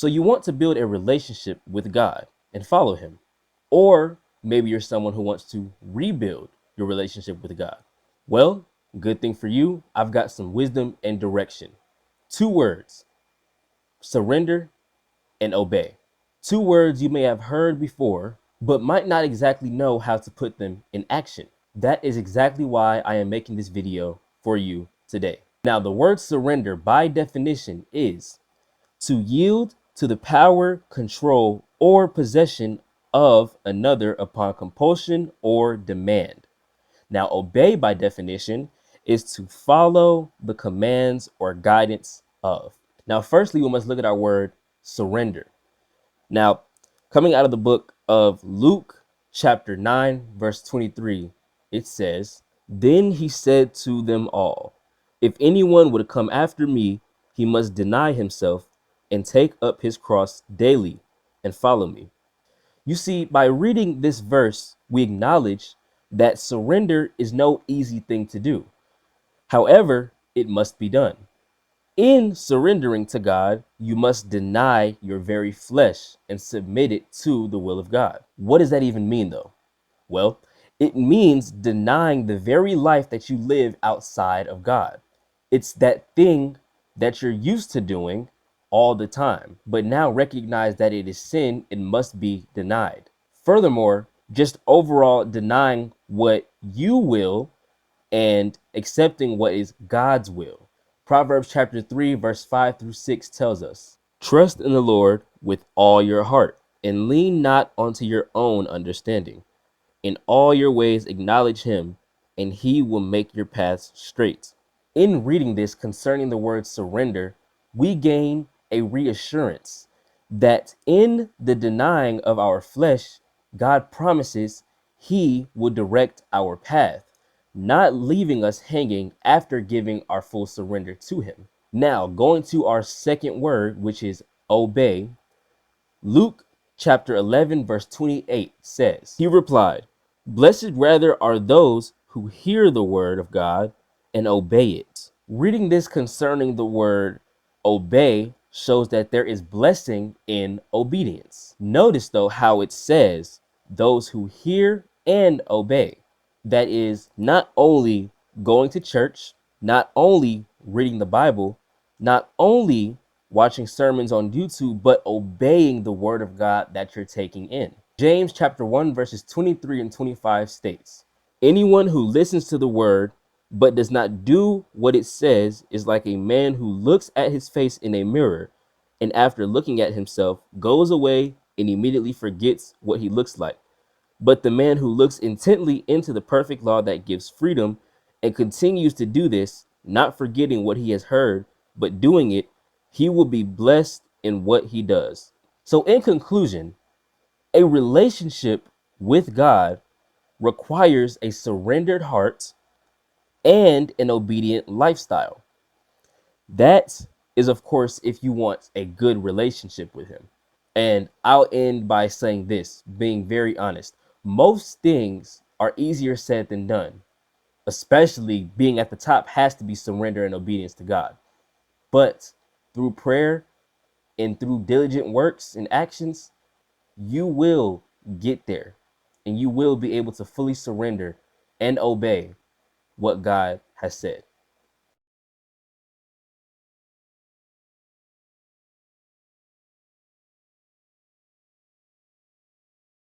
So you want to build a relationship with God and follow him. Or maybe you're someone who wants to rebuild your relationship with God. Well, good thing for you, I've got some wisdom and direction. 2 words: surrender and obey. 2 words you may have heard before, but might not exactly know how to put them in action. That is exactly why I am making this video for you today. Now, the word surrender by definition is to yield to the power, control, or possession of another upon compulsion or demand. Now, obey by definition is to follow the commands or guidance of. Now, firstly, we must look at our word surrender. Now, coming out of the book of Luke, chapter 9, verse 23, it says, "Then he said to them all, if anyone would come after me, he must deny himself and take up his cross daily and follow me." You see, by reading this verse, we acknowledge that surrender is no easy thing to do. However, it must be done. In surrendering to God, you must deny your very flesh and submit it to the will of God. What does that even mean, though? Well, it means denying the very life that you live outside of God. It's that thing that you're used to doing all the time, but now recognize that it is sin and must be denied. Furthermore, just overall denying what you will and accepting what is God's will. Proverbs chapter 3, verse 5 through 6 tells us, "Trust in the Lord with all your heart and lean not onto your own understanding. In all your ways acknowledge him, and he will make your paths straight." In reading this concerning the word surrender, we gain a reassurance that in the denying of our flesh, God promises he will direct our path, not leaving us hanging after giving our full surrender to him. Now, going to our second word, which is obey, Luke chapter 11, verse 28 says, "He replied, blessed rather are those who hear the word of God and obey it." Reading this concerning the word obey shows that there is blessing in obedience. Notice though how it says those who hear and obey. That is not only going to church, not only reading the Bible, not only watching sermons on YouTube, but obeying the word of God that you're taking in. James chapter 1, verses 23 and 25 states, "Anyone who listens to the word but does not do what it says is like a man who looks at his face in a mirror and after looking at himself goes away and immediately forgets what he looks like. But the man who looks intently into the perfect law that gives freedom and continues to do this, not forgetting what he has heard, but doing it, he will be blessed in what he does." So in conclusion, a relationship with God requires a surrendered heart and an obedient lifestyle. That is, of course, if you want a good relationship with him. And I'll end by saying this, being very honest. Most things are easier said than done, especially being at the top has to be surrender and obedience to God. But through prayer and through diligent works and actions, you will get there and you will be able to fully surrender and obey what God has said.